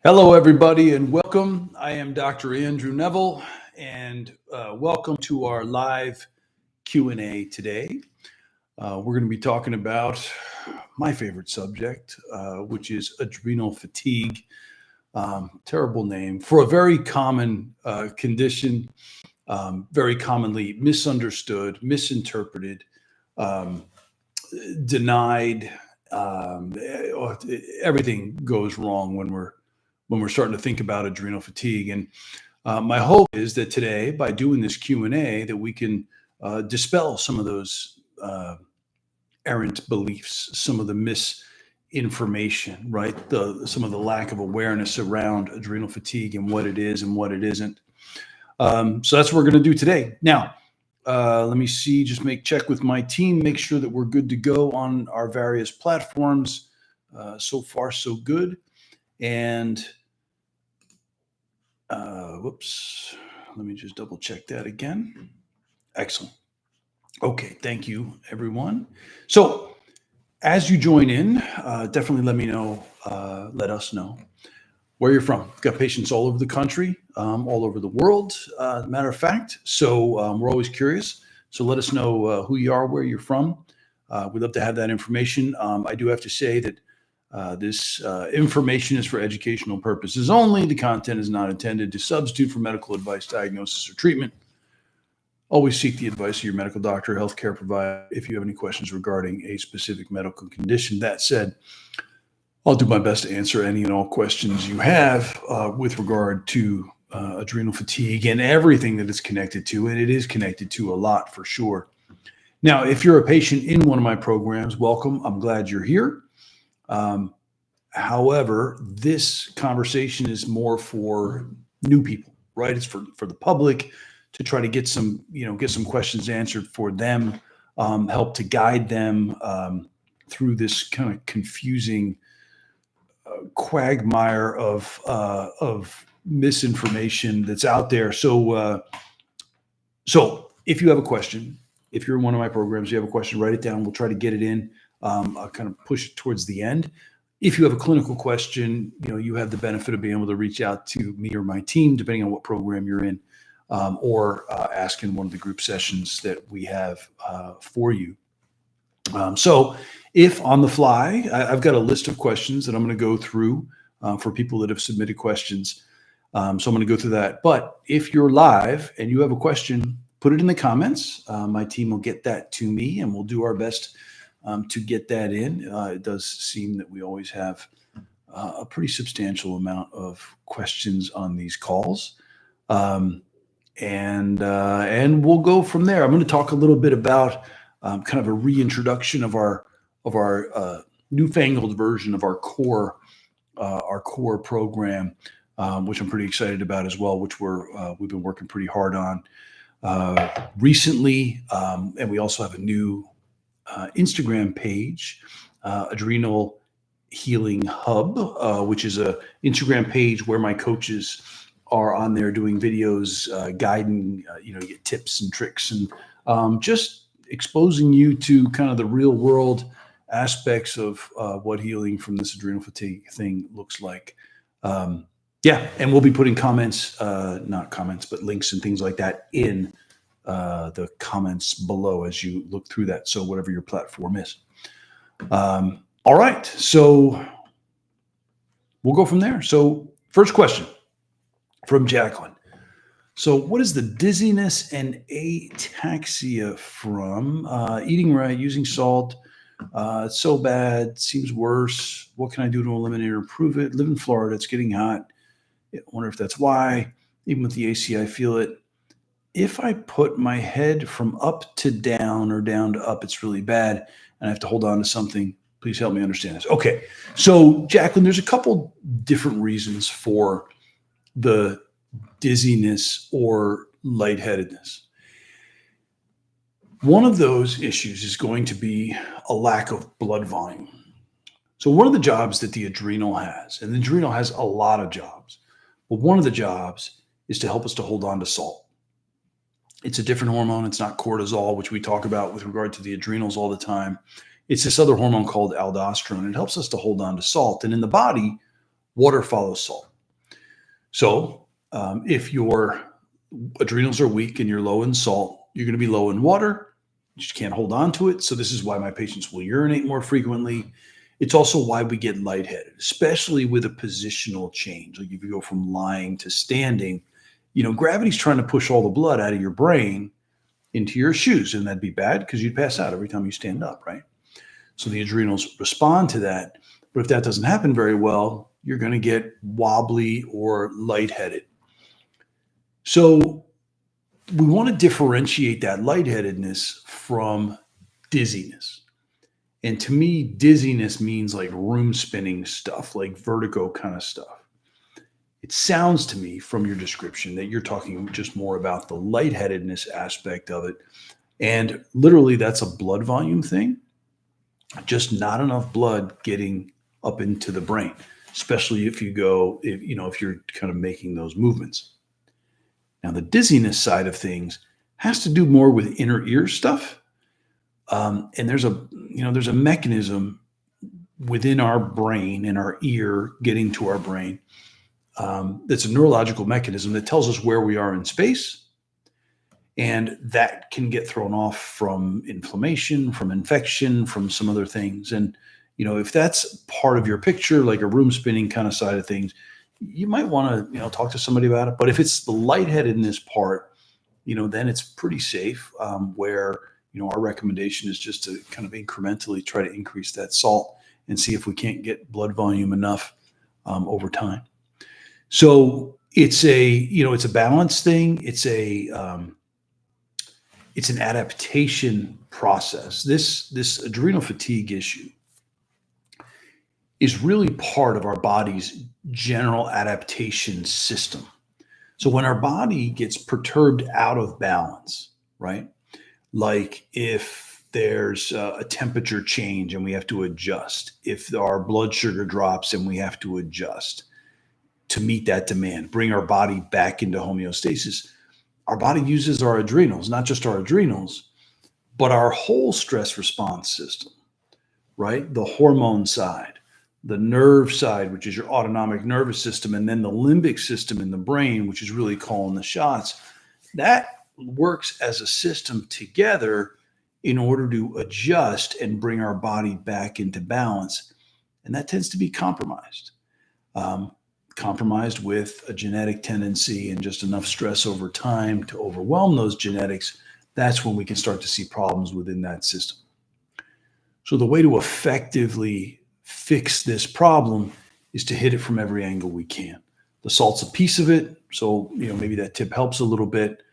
Hello, everybody, and welcome. I am Dr. Andrew Neville, and welcome to our live Q&A today. We're going to be talking about my favorite subject, which is adrenal fatigue. Terrible name for a very common condition, very commonly misunderstood, misinterpreted, denied. Everything goes wrong when we're starting to think about adrenal fatigue. And my hope is that today, by doing this Q&A, that we can dispel some of those errant beliefs, some of the misinformation, right? Some of the lack of awareness around adrenal fatigue and what it is and what it isn't. So that's what we're going to do today. Now, let me see, just check with my team, make sure that we're good to go on our various platforms. So far, so good. And whoops, let me just double check that again. Excellent. Okay, thank you, everyone. So as you join in, definitely let us know where you're from. We've got patients all over the country, all over the world, matter of fact. So we're always curious. So let us know who you are, where you're from. We'd love to have that information. I do have to say that this information is for educational purposes only. The content is not intended to substitute for medical advice, diagnosis, or treatment. Always seek the advice of your medical doctor or healthcare provider if you have any questions regarding a specific medical condition. That said, I'll do my best to answer any and all questions you have with regard to adrenal fatigue and everything that it's connected to, and it is connected to a lot for sure. Now, if you're a patient in one of my programs, welcome. I'm glad you're here. However, this conversation is more for new people, right? It's for the public to try to get some questions answered for them, help to guide them through this kind of confusing quagmire of misinformation that's out there. So if you have a question, if you're in one of my programs, you have a question, write it down. We'll try to get it in. I'll kind of push it towards the end. If you have a clinical question, you have the benefit of being able to reach out to me or my team, depending on what program you're in, or ask in one of the group sessions that we have for you. So if on the fly, I've got a list of questions that I'm going to go through for people that have submitted questions. So I'm going to go through that. But if you're live and you have a question, put it in the comments. My team will get that to me, and we'll do our best to get that in. It does seem that we always have a pretty substantial amount of questions on these calls. And we'll go from there. I'm going to talk a little bit about kind of a reintroduction of our newfangled version of our core program, which I'm pretty excited about as well, which we've been working pretty hard on recently. And we also have a new Instagram page, Adrenal Healing Hub, which is a Instagram page where my coaches are on there doing videos, guiding, you get tips and tricks and just exposing you to kind of the real world aspects of what healing from this adrenal fatigue thing looks like. And we'll be putting not comments, but links and things like that in the comments below as you look through that. So whatever your platform is. All right. So we'll go from there. So first question from Jacqueline. So what is the dizziness and ataxia from? Eating right, using salt. It's so bad, seems worse. What can I do to eliminate or improve it? Live in Florida, it's getting hot. I wonder if that's why. Even with the AC, I feel it. If I put my head from up to down or down to up, it's really bad, and I have to hold on to something. Please help me understand this. Okay, so Jacqueline, there's a couple different reasons for the dizziness or lightheadedness. One of those issues is going to be a lack of blood volume. So one of the jobs that the adrenal has, and the adrenal has a lot of jobs, but one of the jobs is to help us to hold on to salt. It's a different hormone. It's not cortisol, which we talk about with regard to the adrenals all the time. It's this other hormone called aldosterone. It helps us to hold on to salt. And in the body, water follows salt. So if your adrenals are weak and you're low in salt, you're going to be low in water. You just can't hold on to it. So this is why my patients will urinate more frequently. It's also why we get lightheaded, especially with a positional change. Like if you go from lying to standing, gravity's trying to push all the blood out of your brain into your shoes. And that'd be bad because you'd pass out every time you stand up, right? So the adrenals respond to that. But if that doesn't happen very well, you're going to get wobbly or lightheaded. So we want to differentiate that lightheadedness from dizziness. And to me, dizziness means like room spinning stuff, like vertigo kind of stuff. It sounds to me from your description that you're talking just more about the lightheadedness aspect of it. And literally that's a blood volume thing, just not enough blood getting up into the brain, especially if you're kind of making those movements. Now, the dizziness side of things has to do more with inner ear stuff. And there's a mechanism within our brain and our ear getting to our brain. That's a neurological mechanism that tells us where we are in space. And that can get thrown off from inflammation, from infection, from some other things. And, if that's part of your picture, like a room spinning kind of side of things, you might want to, talk to somebody about it. But if it's the lightheadedness part, then it's pretty safe, where, our recommendation is just to kind of incrementally try to increase that salt and see if we can't get blood volume enough over time. So it's a balance thing. It's an adaptation process. This adrenal fatigue issue is really part of our body's general adaptation system. So when our body gets perturbed out of balance, right? Like if there's a temperature change and we have to adjust, if our blood sugar drops and we have to adjust to meet that demand, bring our body back into homeostasis, our body uses our adrenals, not just our adrenals, but our whole stress response system, right? The hormone side, the nerve side, which is your autonomic nervous system, and then the limbic system in the brain, which is really calling the shots. That works as a system together in order to adjust and bring our body back into balance. And that tends to be compromised. Compromised with a genetic tendency and just enough stress over time to overwhelm those genetics. That's when we can start to see problems within that system. So the way to effectively fix this problem is to hit it from every angle we can. The salt's a piece of it. So, maybe that tip helps a little bit.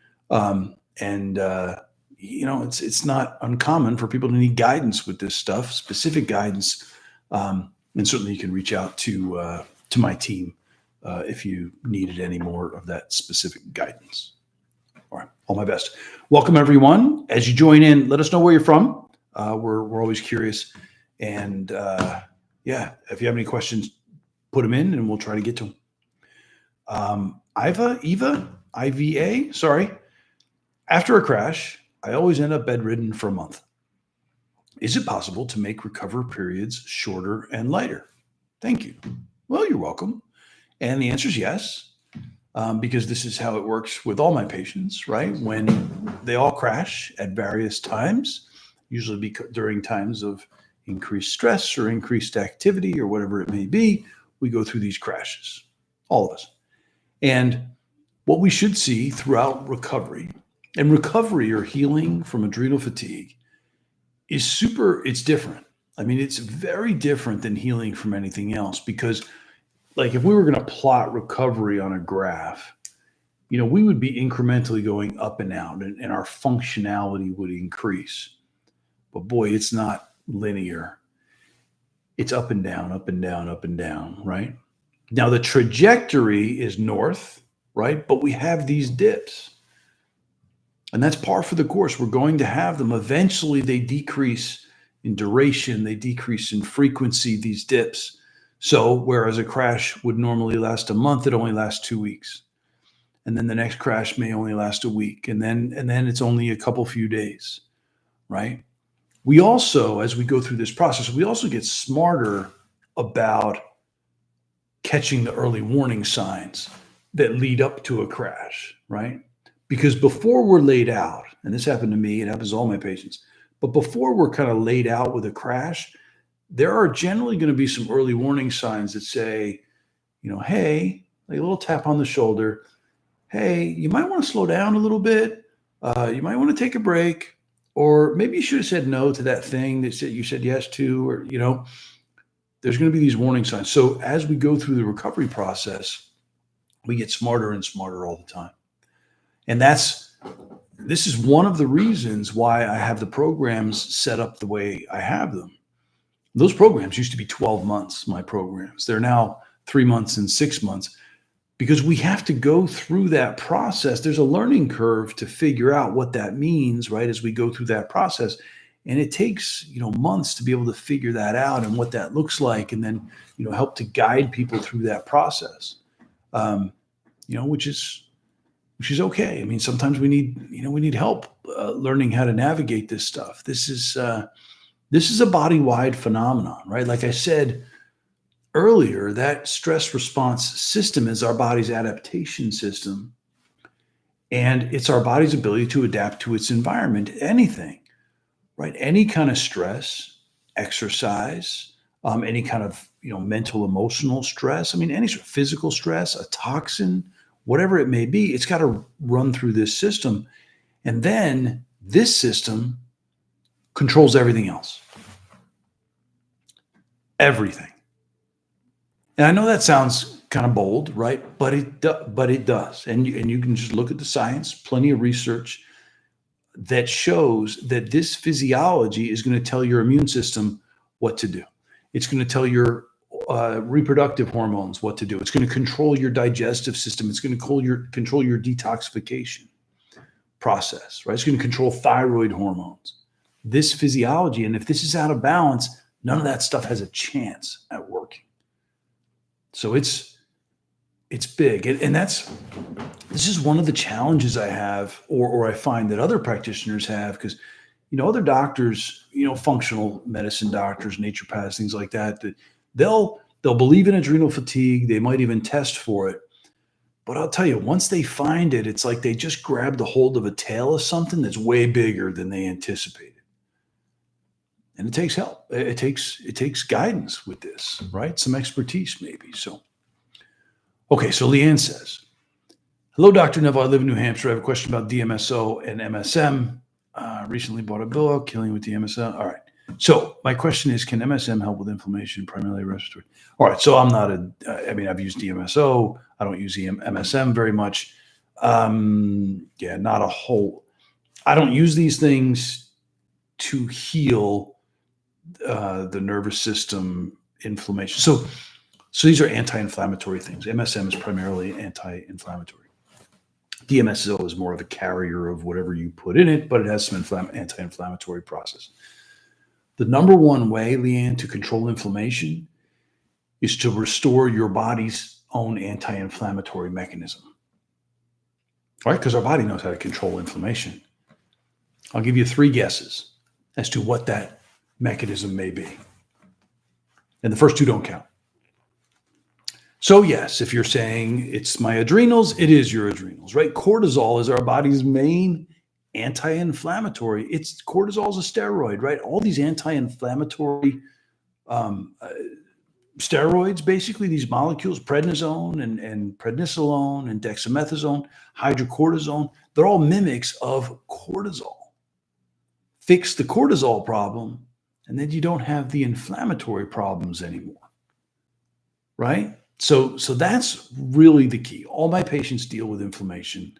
It's not uncommon for people to need guidance with this stuff, specific guidance. And certainly you can reach out to my team if you needed any more of that specific guidance. All right. All my best. Welcome, everyone. As you join in, let us know where you're from. We're always curious. And if you have any questions, put them in and we'll try to get to them. IVA, sorry. After a crash, I always end up bedridden for a month. Is it possible to make recovery periods shorter and lighter? Thank you. Well, you're welcome. And the answer is yes, because this is how it works with all my patients, right? When they all crash at various times, usually during times of increased stress or increased activity or whatever it may be, we go through these crashes, all of us. And what we should see throughout recovery, and recovery or healing from adrenal fatigue it's different. I mean, it's very different than healing from anything else, because like if we were going to plot recovery on a graph, we would be incrementally going up and out and our functionality would increase. But boy, it's not linear. It's up and down, up and down, up and down, right? Now the trajectory is north, right? But we have these dips. And that's par for the course. We're going to have them. Eventually they decrease in duration, they decrease in frequency, these dips. So whereas a crash would normally last a month, it only lasts 2 weeks. And then the next crash may only last a week. And then it's only a few days, right? We also, as we go through this process, we also get smarter about catching the early warning signs that lead up to a crash, right? Because before we're laid out, and this happened to me, it happens to all my patients, but before we're kind of laid out with a crash, there are generally going to be some early warning signs that say, hey, like a little tap on the shoulder. Hey, you might want to slow down a little bit. You might want to take a break, or maybe you should have said no to that thing that you said yes to, or, there's going to be these warning signs. So as we go through the recovery process, we get smarter and smarter all the time. And this is one of the reasons why I have the programs set up the way I have them. Those programs used to be 12 months, my programs. They're now 3 months and 6 months, because we have to go through that process. There's a learning curve to figure out what that means, right, as we go through that process. And it takes, months to be able to figure that out and what that looks like, and then, help to guide people through that process, which is okay. I mean, sometimes we need help learning how to navigate this stuff. This is a body-wide phenomenon, right? Like I said earlier, that stress response system is our body's adaptation system, and it's our body's ability to adapt to its environment, anything, right? Any kind of stress, exercise, any kind of mental, emotional stress. I mean, any sort of physical stress, a toxin, whatever it may be, it's got to run through this system, and then this system controls everything else. Everything. And I know that sounds kind of bold, right? But it does. And you can just look at the science, plenty of research that shows that this physiology is going to tell your immune system what to do. It's going to tell your reproductive hormones what to do. It's going to control your digestive system. It's going to control your detoxification process, right? It's going to control thyroid hormones. This physiology, and if this is out of balance, none of that stuff has a chance at working. So it's big. And this is one of the challenges I have, or I find that other practitioners have, because, other doctors, functional medicine doctors, naturopaths, things like that, they'll believe in adrenal fatigue. They might even test for it. But I'll tell you, once they find it, it's like they just grabbed a hold of a tail of something that's way bigger than they anticipated. And it takes help. It takes guidance with this, right? Some expertise maybe. So, okay. So Leanne says, hello, Dr. Neville. I live in New Hampshire. I have a question about DMSO and MSM. Recently bought a book, Healing with DMSO. All right. So my question is, can MSM help with inflammation, primarily respiratory? All right. So I've used DMSO. I don't use MSM very much. Not a whole. I don't use these things to heal the nervous system inflammation. So these are anti-inflammatory things. MSM is primarily anti-inflammatory. DMSO is more of a carrier of whatever you put in it, but it has some anti-inflammatory process. The number one way, Leanne, to control inflammation is to restore your body's own anti-inflammatory mechanism. All right? Because our body knows how to control inflammation. I'll give you 3 guesses as to what that mechanism may be. And the first 2 don't count. So yes, if you're saying it's my adrenals, it is your adrenals, right? Cortisol is our body's main anti-inflammatory. Cortisol is a steroid, right? All these anti-inflammatory steroids, basically these molecules, prednisone and prednisolone and dexamethasone, hydrocortisone, they're all mimics of cortisol. Fix the cortisol problem, and then you don't have the inflammatory problems anymore, right? So that's really the key. All my patients deal with inflammation.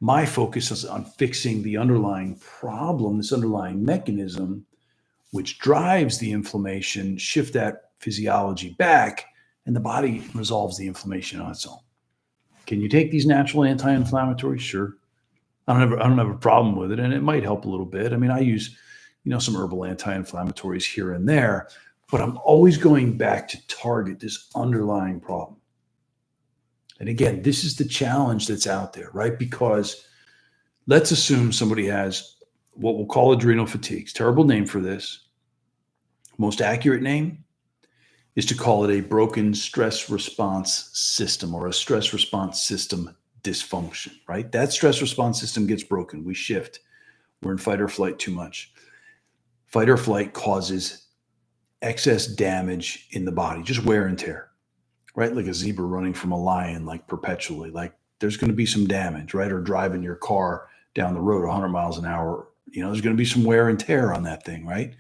My focus is on fixing the underlying problem, this underlying mechanism, which drives the inflammation, shift that physiology back, and the body resolves the inflammation on its own. Can you take these natural anti-inflammatories? Sure. I don't have a problem with it, and it might help a little bit. I mean, I use, some herbal anti-inflammatories here and there, but I'm always going back to target this underlying problem. And again, this is the challenge that's out there, right? Because let's assume somebody has what we'll call adrenal fatigue. Terrible name for this. Most accurate name, is to call it a broken stress response system or a stress response system dysfunction, right? That stress response system gets broken. We shift. We're in fight or flight too much. Fight or flight causes excess damage in the body, just wear and tear, right? Like a zebra running from a lion, like perpetually, like there's going to be some damage, right? Or driving your car down the road 100 miles an hour, there's going to be some wear and tear on that thing, right?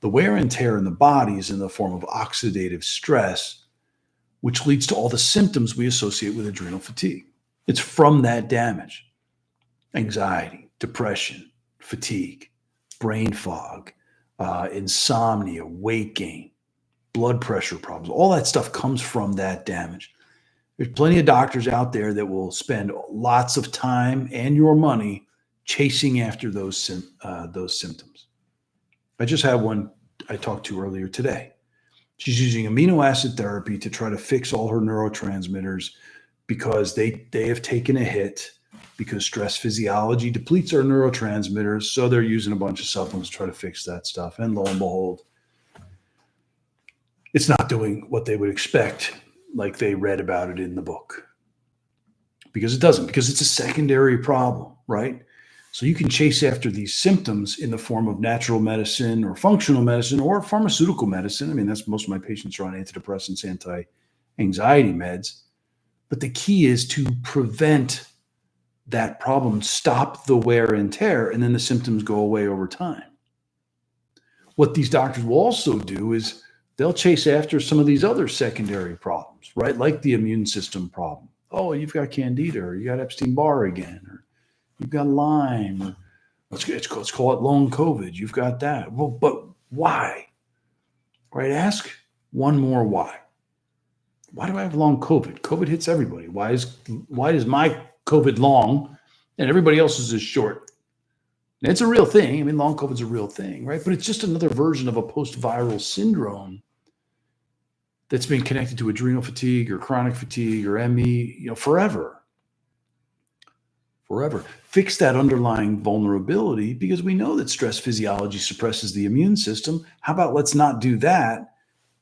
The wear and tear in the body is in the form of oxidative stress, which leads to all the symptoms we associate with adrenal fatigue. It's from that damage: anxiety, depression, fatigue, brain fog, insomnia, weight gain, blood pressure problems. All that stuff comes from that damage. There's plenty of doctors out there that will spend lots of time and your money chasing after those symptoms. I just had one I talked to earlier today. She's using amino acid therapy to try to fix all her neurotransmitters because they have taken a hit because stress physiology depletes our neurotransmitters. So they're using a bunch of supplements to try to fix that stuff. And lo and behold, it's not doing what they would expect, like they read about it in the book. Because it doesn't, because it's a secondary problem, right? So you can chase after these symptoms in the form of natural medicine or functional medicine or pharmaceutical medicine. I mean, that's most of my patients are on antidepressants, anti-anxiety meds. But the key is to prevent that problem, stop the wear and tear, and then the symptoms go away over time. What these doctors will also do is they'll chase after some of these other secondary problems, right? Like the immune system problem. Oh, you've got candida, or you got Epstein-Barr again, or you've got Lyme, or let's call it long COVID. You've got that. Well, but why? Right? Ask one more why. Why do I have long COVID? COVID hits everybody. Why is my COVID long and everybody else's is short? And it's a real thing. I mean, long COVID's a real thing, right? But it's just another version of a post-viral syndrome that's been connected to adrenal fatigue or chronic fatigue or ME, forever. Forever. Fix that underlying vulnerability, because we know that stress physiology suppresses the immune system. How about let's not do that?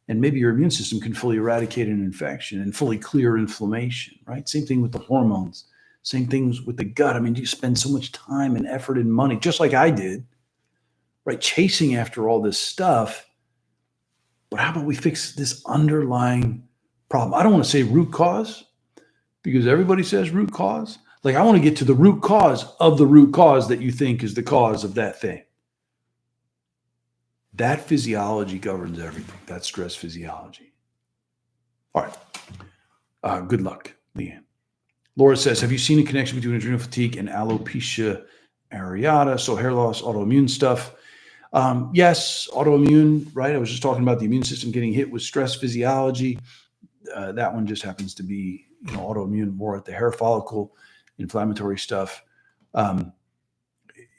And maybe your immune system can fully eradicate an infection and fully clear inflammation, right? Same thing with the hormones. Same things with the gut. I mean, you spend so much time and effort and money, just like I did, right? Chasing after all this stuff. But how about we fix this underlying problem? I don't want to say root cause, because everybody says root cause. Like, I want to get to the root cause of the root cause that you think is the cause of that thing. That physiology governs everything. That stress physiology. All right. Good luck, Leanne. Laura says, have you seen a connection between adrenal fatigue and alopecia areata? So hair loss, autoimmune stuff. Yes, autoimmune, right? I was just talking about the immune system getting hit with stress physiology. That one just happens to be, autoimmune, more at the hair follicle, inflammatory stuff.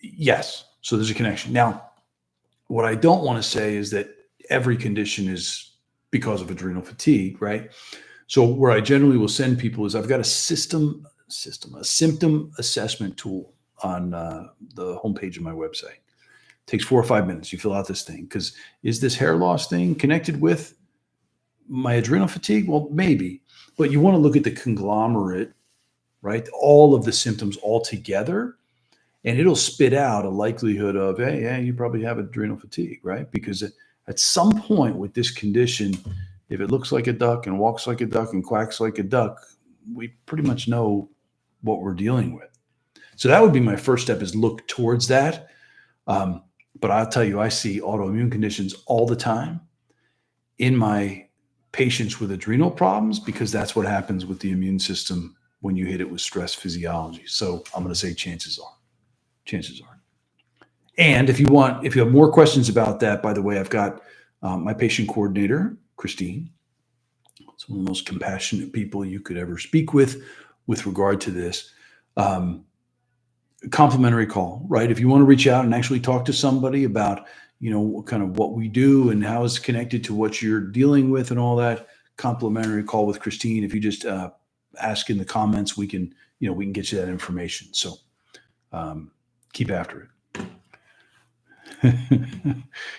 Yes, so there's a connection. Now, what I don't want to say is that every condition is because of adrenal fatigue, right? So where I generally will send people is I've got a symptom assessment tool on the homepage of my website. It takes 4 or 5 minutes. You fill out this thing, because is this hair loss thing connected with my adrenal fatigue? Well, maybe, but you want to look at the conglomerate, right? All of the symptoms all together, and it'll spit out a likelihood of, hey, you probably have adrenal fatigue, right? Because at some point with this condition, if it looks like a duck and walks like a duck and quacks like a duck, we pretty much know what we're dealing with. So that would be my first step, is look towards that. But I'll tell you, I see autoimmune conditions all the time in my patients with adrenal problems, because that's what happens with the immune system when you hit it with stress physiology. So I'm going to say chances are. And if you have more questions about that, by the way, I've got my patient coordinator, Christine. It's one of the most compassionate people you could ever speak with regard to this. Complimentary call, right? If you want to reach out and actually talk to somebody about, kind of what we do and how it's connected to what you're dealing with and all that, complimentary call with Christine. If you just ask in the comments, we can get you that information. So keep after it.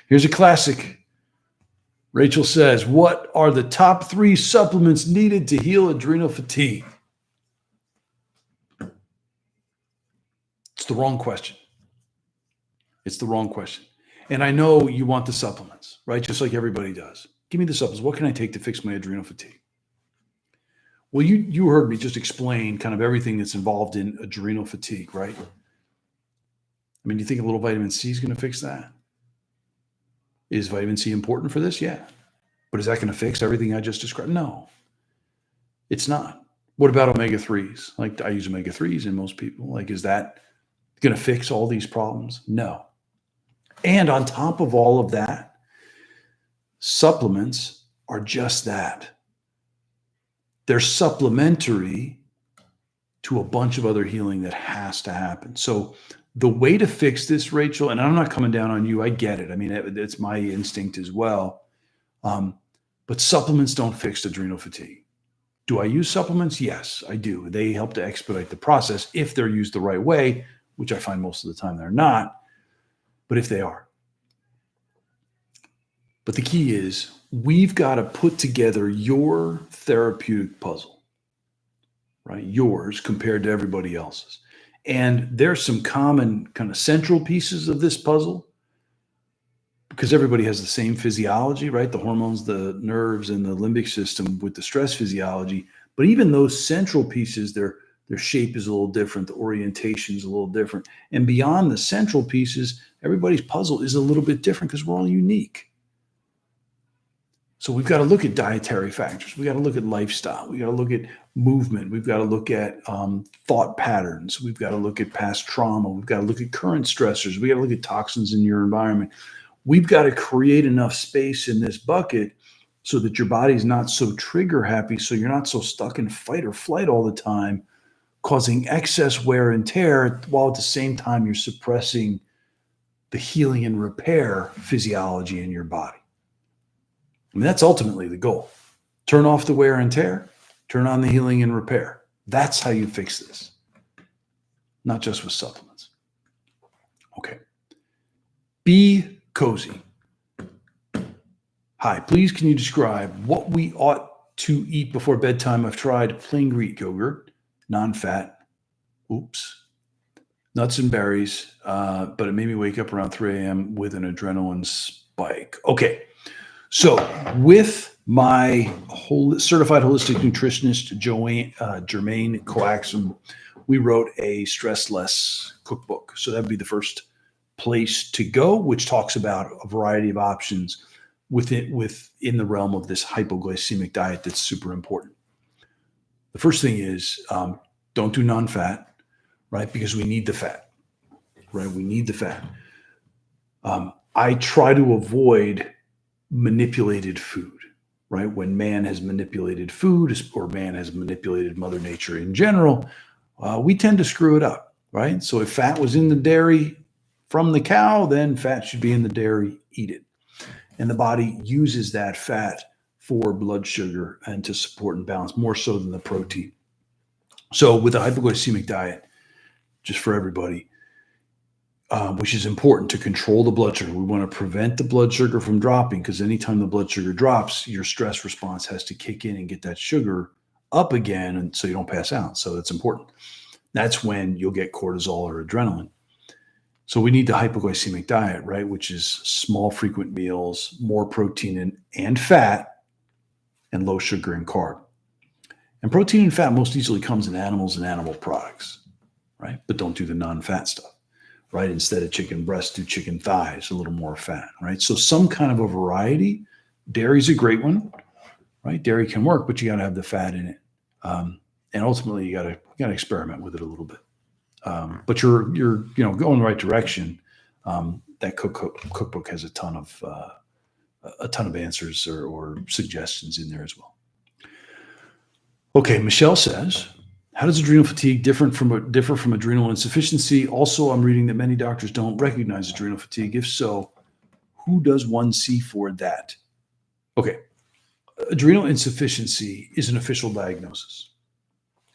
Here's a classic. Rachel says, what are the top 3 supplements needed to heal adrenal fatigue? It's the wrong question. It's the wrong question. And I know you want the supplements, right? Just like everybody does. Give me the supplements. What can I take to fix my adrenal fatigue? Well, you heard me just explain kind of everything that's involved in adrenal fatigue, right? I mean, do you think a little vitamin C is going to fix that? Is vitamin C important for this? Yeah. But is that going to fix everything I just described? No, it's not. What about omega-3s? Like, I use omega-3s in most people. Like, is that going to fix all these problems? No. And on top of all of that, supplements are just that. They're supplementary to a bunch of other healing that has to happen. So the way to fix this, Rachel, and I'm not coming down on you, I get it. I mean, it's my instinct as well. But supplements don't fix adrenal fatigue. Do I use supplements? Yes, I do. They help to expedite the process if they're used the right way, which I find most of the time they're not, but if they are. But the key is we've got to put together your therapeutic puzzle, right? Yours compared to everybody else's. And there's some common kind of central pieces of this puzzle because everybody has the same physiology, right? The hormones, the nerves, and the limbic system with the stress physiology. But even those central pieces, their shape is a little different. The orientation is a little different. And beyond the central pieces, everybody's puzzle is a little bit different because we're all unique. So we've got to look at dietary factors. We got to look at lifestyle. We got to look at movement. We've got to look at thought patterns. We've got to look at past trauma. We've got to look at current stressors. We got to look at toxins in your environment. We've got to create enough space in this bucket so that your body's not so trigger happy, so you're not so stuck in fight or flight all the time, causing excess wear and tear, while at the same time you're suppressing the healing and repair physiology in your body. I mean, that's ultimately the goal. Turn off the wear and tear, turn on the healing and repair. That's how you fix this, not just with supplements. Okay. Be cozy. Hi, please can you describe what we ought to eat before bedtime? I've tried plain Greek yogurt, non-fat, nuts and berries, but it made me wake up around 3 a.m. with an adrenaline spike. Okay. So with my certified holistic nutritionist, Jermaine Coaxum, we wrote a Stress Less cookbook. So that would be the first place to go, which talks about a variety of options within the realm of this hypoglycemic diet that's super important. The first thing is don't do non-fat, right? Because we need the fat, right? We need the fat. I try to avoid manipulated food, right? When man has manipulated food or man has manipulated Mother Nature in general, we tend to screw it up, right? So if fat was in the dairy from the cow, then fat should be in the dairy, eat it. And the body uses that fat for blood sugar and to support and balance more so than the protein. So with a hypoglycemic diet, just for everybody, which is important to control the blood sugar. We want to prevent the blood sugar from dropping because anytime the blood sugar drops, your stress response has to kick in and get that sugar up again, and so you don't pass out. So that's important. That's when you'll get cortisol or adrenaline. So we need the hypoglycemic diet, right? Which is small, frequent meals, more protein and fat, and low sugar and carb. And protein and fat most easily comes in animals and animal products, right? But don't do the non-fat stuff. Right? Instead of chicken breast, do chicken thighs, a little more fat, right? So some kind of a variety. Dairy's a great one, right? Dairy can work, but you got to have the fat in it. And ultimately you got to experiment with it a little bit. But you're going the right direction. That cookbook has a ton of answers or suggestions in there as well. Okay. Michelle says, how does adrenal fatigue differ from adrenal insufficiency? Also, I'm reading that many doctors don't recognize adrenal fatigue. If so, who does one see for that? Okay. Adrenal insufficiency is an official diagnosis,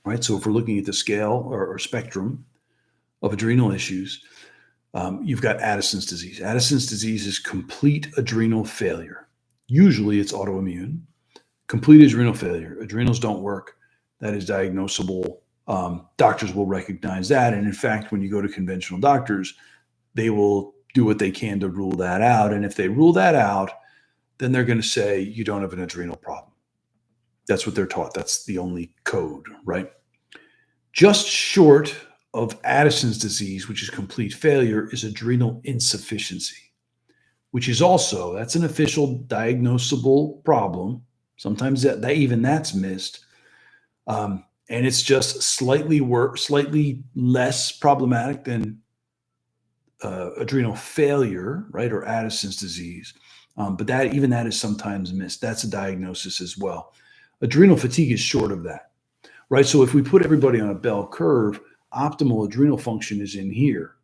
right? So if we're looking at the scale or spectrum of adrenal issues, you've got Addison's disease. Addison's disease is complete adrenal failure. Usually it's autoimmune. Complete adrenal failure. Adrenals don't work. That is diagnosable. Doctors will recognize that. And in fact, when you go to conventional doctors, they will do what they can to rule that out. And if they rule that out, then they're going to say you don't have an adrenal problem. That's what they're taught. That's the only code, right? Just short of Addison's disease, which is complete failure, is adrenal insufficiency, which is also, that's an official diagnosable problem. Sometimes that's missed. And it's just slightly less problematic than adrenal failure, right? Or Addison's disease. But that is sometimes missed. That's a diagnosis as well. Adrenal fatigue is short of that, right? So if we put everybody on a bell curve, optimal adrenal function is in here.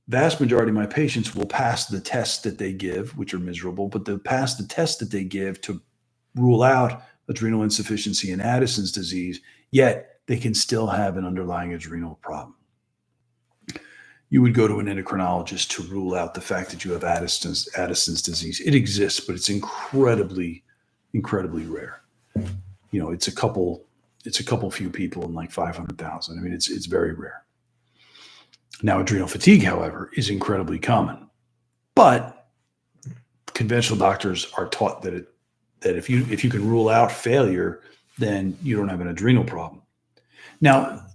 Vast majority of my patients will pass the tests that they give, which are miserable, but they'll pass the tests that they give to rule out adrenal insufficiency and Addison's disease, yet they can still have an underlying adrenal problem. You would go to an endocrinologist to rule out the fact that you have Addison's disease. It exists, but it's incredibly rare. You know, it's a couple few people in like 500,000. I mean, it's very rare. Now, adrenal fatigue, however, is incredibly common, but conventional doctors are taught that if you can rule out failure, then you don't have an adrenal problem. Now,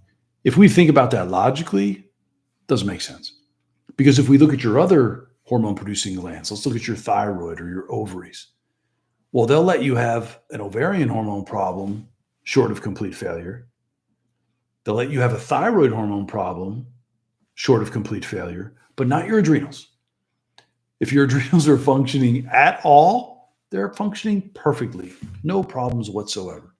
if we think about that logically, it doesn't make sense. Because if we look at your other hormone producing glands, let's look at your thyroid or your ovaries. Well, they'll let you have an ovarian hormone problem short of complete failure. They'll let you have a thyroid hormone problem short of complete failure, but not your adrenals. If your adrenals are functioning at all, they're functioning perfectly, no problems whatsoever.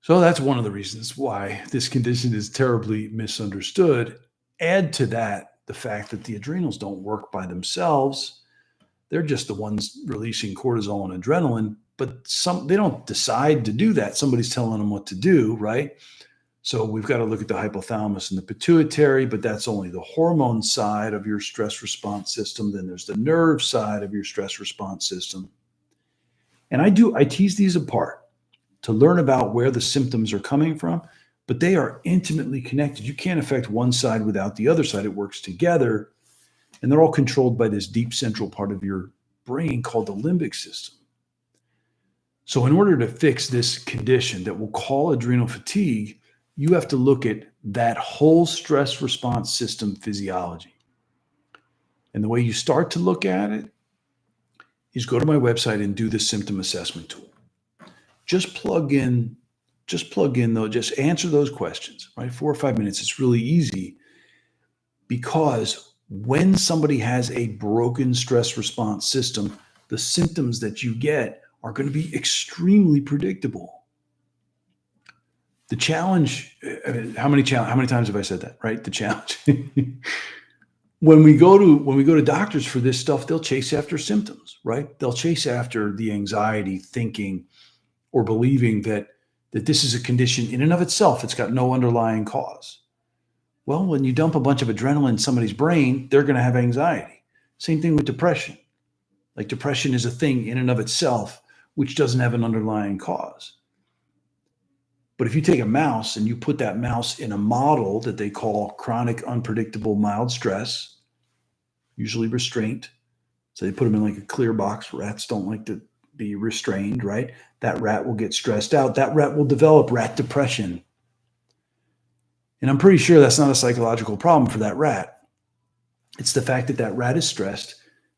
So that's one of the reasons why this condition is terribly misunderstood. Add to that the fact that the adrenals don't work by themselves. They're just the ones releasing cortisol and adrenaline, but they don't decide to do that. Somebody's telling them what to do, right? So we've got to look at the hypothalamus and the pituitary, but that's only the hormone side of your stress response system. Then there's the nerve side of your stress response system. And I tease these apart to learn about where the symptoms are coming from, but they are intimately connected. You can't affect one side without the other side. It works together, and they're all controlled by this deep central part of your brain called the limbic system. So in order to fix this condition that we'll call adrenal fatigue, you have to look at that whole stress response system physiology. And the way you start to look at it is go to my website and do the symptom assessment tool. Just answer those questions, right? 4 or 5 minutes. It's really easy because when somebody has a broken stress response system, the symptoms that you get are going to be extremely predictable. The challenge, how many times have I said that, right? The challenge. When we go to doctors for this stuff, they'll chase after symptoms, right? They'll chase after the anxiety, thinking or believing that this is a condition in and of itself. It's got no underlying cause. Well, when you dump a bunch of adrenaline in somebody's brain, they're going to have anxiety. Same thing with depression. Like depression is a thing in and of itself, which doesn't have an underlying cause. But if you take a mouse and you put that mouse in a model that they call chronic, unpredictable, mild stress, usually restraint. So they put them in like a clear box. Rats don't like to be restrained, right? That rat will get stressed out. That rat will develop rat depression. And I'm pretty sure that's not a psychological problem for that rat. It's the fact that that rat is stressed.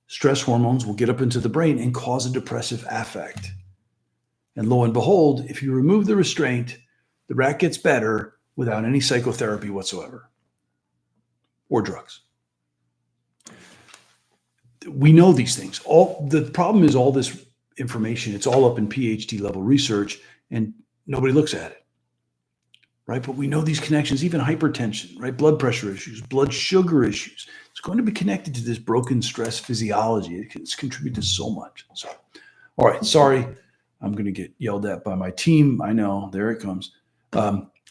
Stress hormones will get up into the brain and cause a depressive affect. And lo and behold, if you remove the restraint, the rat gets better without any psychotherapy whatsoever or drugs. We know these things. The problem is all this information, it's all up in PhD level research and nobody looks at it, right? But we know these connections, even hypertension, right? Blood pressure issues, blood sugar issues. It's going to be connected to this broken stress physiology. It's contributed so much. So, all right, sorry. I'm going to get yelled at by my team. I know, there it comes.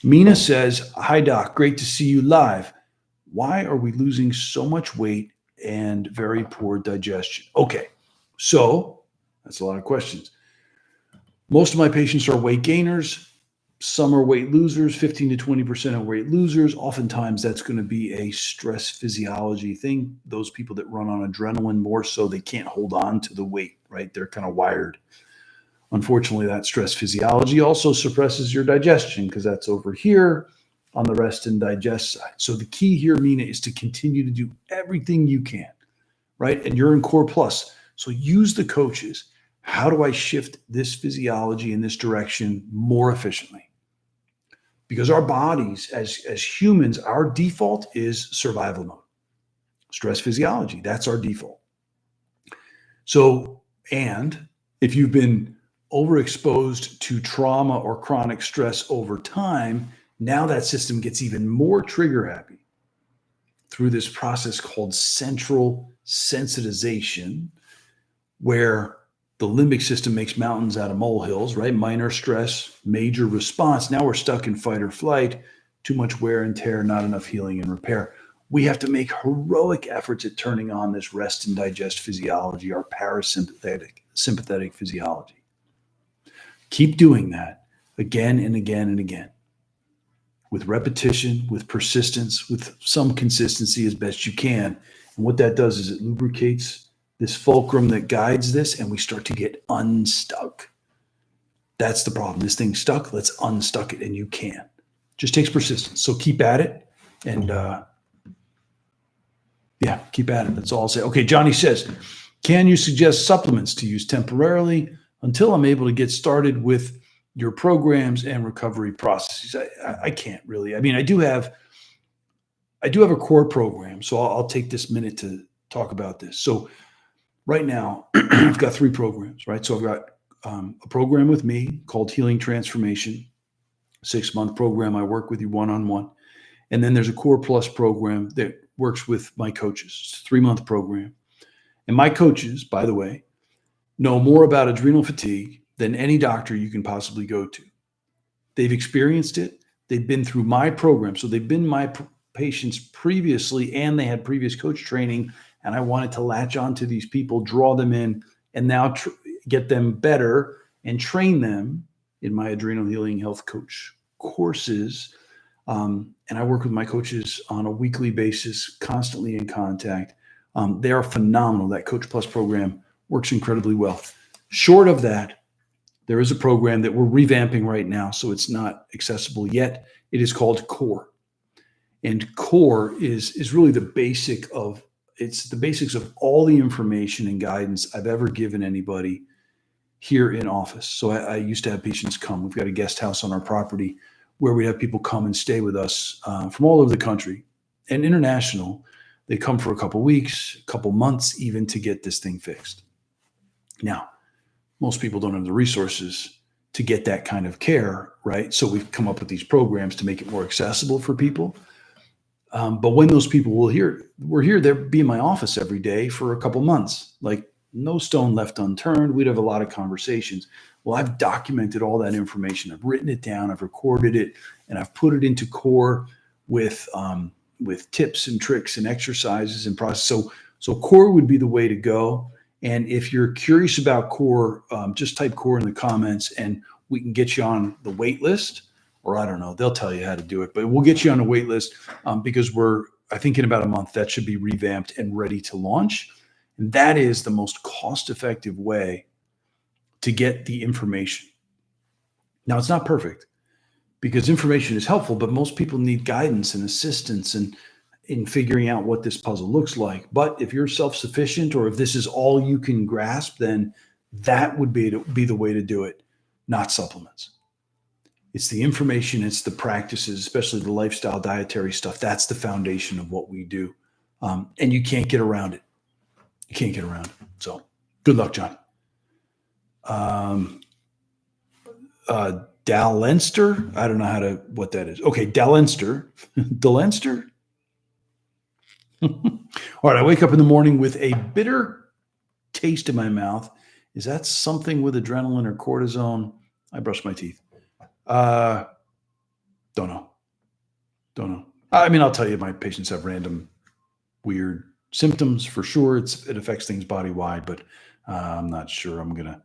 Mina says, hi, Doc. Great to see you live. Why are we losing so much weight and very poor digestion? Okay, So that's a lot of questions. Most of my patients are weight gainers. Some are weight losers, 15 to 20% are weight losers. Oftentimes that's going to be a stress physiology thing. Those people that run on adrenaline more so, they can't hold on to the weight, right? They're kind of wired. Unfortunately, that stress physiology also suppresses your digestion because that's over here on the rest and digest side. So the key here, Mina, is to continue to do everything you can, right? And you're in Core Plus. So use the coaches. How do I shift this physiology in this direction more efficiently? Because our bodies, as humans, our default is survival mode. Stress physiology, that's our default. So, and if you've been overexposed to trauma or chronic stress over time, now that system gets even more trigger happy through this process called central sensitization, where the limbic system makes mountains out of molehills, right? Minor stress, major response. Now we're stuck in fight or flight, too much wear and tear, not enough healing and repair. We have to make heroic efforts at turning on this rest and digest physiology, our sympathetic physiology. Keep doing that again and again and again, with repetition, with persistence, with some consistency as best you can. And what that does is it lubricates this fulcrum that guides this, and we start to get unstuck. That's the problem. This thing's stuck. Let's unstuck it, and you can. Just takes persistence. So keep at it, and keep at it. That's all I'll say. Okay, Johnny says, can you suggest supplements to use temporarily until I'm able to get started with your programs and recovery processes? I can't really. I mean, I do have a core program, so I'll take this minute to talk about this. So right now, I've got 3 programs, right? So I've got a program with me called Healing Transformation, 6-month program. I work with you one-on-one. And then there's a Core Plus program that works with my coaches. It's a 3-month program. And my coaches, by the way, know more about adrenal fatigue than any doctor you can possibly go to. They've experienced it. They've been through my program. So they've been my patients previously, and they had previous coach training. And I wanted to latch on to these people, draw them in, and now get them better and train them in my Adrenal Healing Health Coach courses. And I work with my coaches on a weekly basis, constantly in contact. They are phenomenal. That Coach Plus program works incredibly well. Short of that, there is a program that we're revamping right now, so it's not accessible yet. It is called Core. And Core is really the basics of all the information and guidance I've ever given anybody here in office. So I used to have patients come. We've got a guest house on our property where we have people come and stay with us from all over the country and international. They come for a couple weeks, a couple months, even to get this thing fixed. Now, most people don't have the resources to get that kind of care, right? So we've come up with these programs to make it more accessible for people. But when those people we're here, they'll be in my office every day for a couple months, like no stone left unturned. We'd have a lot of conversations. Well, I've documented all that information. I've written it down. I've recorded it, and I've put it into Core with tips and tricks and exercises and process. So Core would be the way to go. And if you're curious about Core, just type Core in the comments, and we can get you on the wait list. Or I don't know, they'll tell you how to do it, but we'll get you on a wait list because I think in about a month, that should be revamped and ready to launch. And that is the most cost-effective way to get the information. Now, it's not perfect because information is helpful, but most people need guidance and assistance in figuring out what this puzzle looks like. But if you're self-sufficient, or if this is all you can grasp, then that would be the way to do it, not supplements. It's the information, it's the practices, especially the lifestyle dietary stuff. That's the foundation of what we do. And you can't get around it. You can't get around it. So good luck, John. Dalenster. I don't know what that is. Okay, Dalenster. Dalenster? All right, I wake up in the morning with a bitter taste in my mouth. Is that something with adrenaline or cortisone? I brush my teeth. Don't know. I mean, I'll tell you, my patients have random weird symptoms for sure. It affects things body wide, but I'm not sure. I'm going to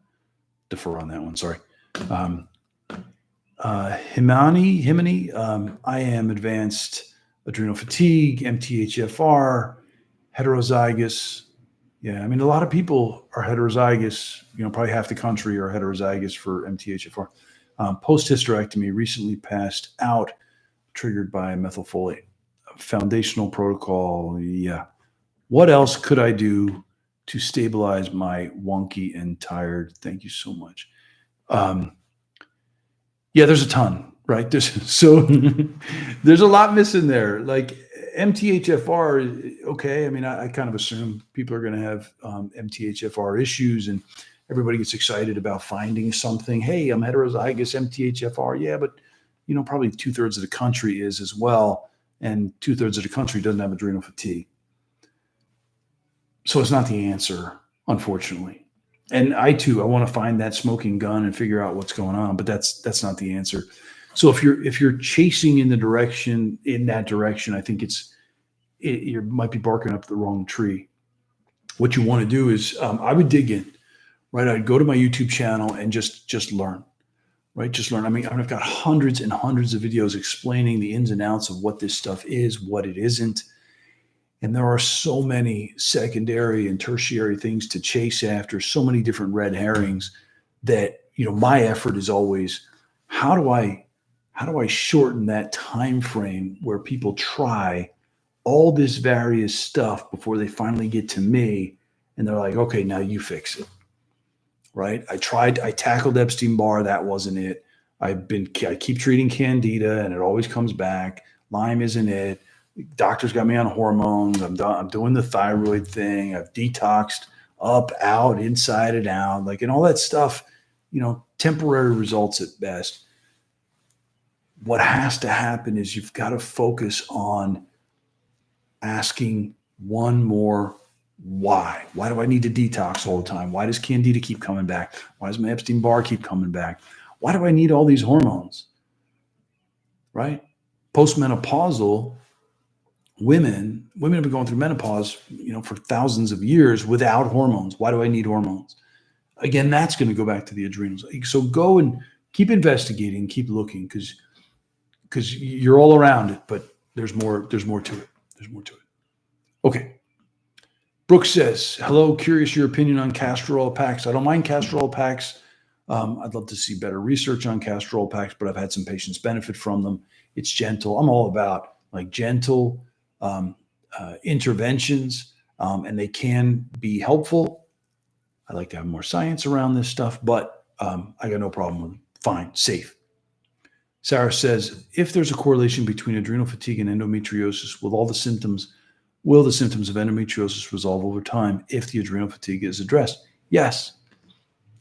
defer on that one. Sorry. Himani, I am advanced adrenal fatigue, MTHFR, heterozygous. Yeah, I mean, a lot of people are heterozygous. Probably half the country are heterozygous for MTHFR. Post-hysterectomy, recently passed out, triggered by methylfolate. Foundational protocol, yeah. What else could I do to stabilize my wonky and tired? Thank you so much. Yeah, there's a ton, right? There's a lot missing there. Like MTHFR, okay. I mean, I kind of assume people are going to have MTHFR issues, and everybody gets excited about finding something. Hey, I'm heterozygous MTHFR. Yeah, but probably 2/3 of the country is as well, and 2/3 of the country doesn't have adrenal fatigue. So it's not the answer, unfortunately. And I want to find that smoking gun and figure out what's going on, but that's not the answer. So if you're chasing in that direction, I think you might be barking up the wrong tree. What you want to do is, I would dig in, right? I'd go to my YouTube channel and just learn, right? Just learn. I mean, I've got hundreds and hundreds of videos explaining the ins and outs of what this stuff is, what it isn't. And there are so many secondary and tertiary things to chase after, so many different red herrings that, my effort is always, how do I shorten that time frame where people try all this various stuff before they finally get to me and they're like, okay, now you fix it. Right? I tackled Epstein-Barr, that wasn't it. I keep treating Candida and it always comes back. Lyme isn't it. Doctors got me on hormones. I'm doing the thyroid thing. I've detoxed up, out, inside and out, and all that stuff, temporary results at best. What has to happen is you've got to focus on asking one more why. Why do I need to detox all the time? Why does Candida keep coming back? Why does my Epstein-Barr keep coming back? Why do I need all these hormones? Right? Postmenopausal women have been going through menopause, for thousands of years without hormones. Why do I need hormones? Again, that's going to go back to the adrenals. So go and keep investigating, keep looking, because you're all around it, but there's more to it. There's more to it. Okay. Brooks says, hello, curious your opinion on castor oil packs. I don't mind castor oil packs. I'd love to see better research on castor oil packs, but I've had some patients benefit from them. It's gentle. I'm all about gentle interventions, and they can be helpful. I like to have more science around this stuff, but I got no problem with them. Fine, safe. Sarah says, if there's a correlation between adrenal fatigue and endometriosis, will the symptoms of endometriosis resolve over time if the adrenal fatigue is addressed? Yes.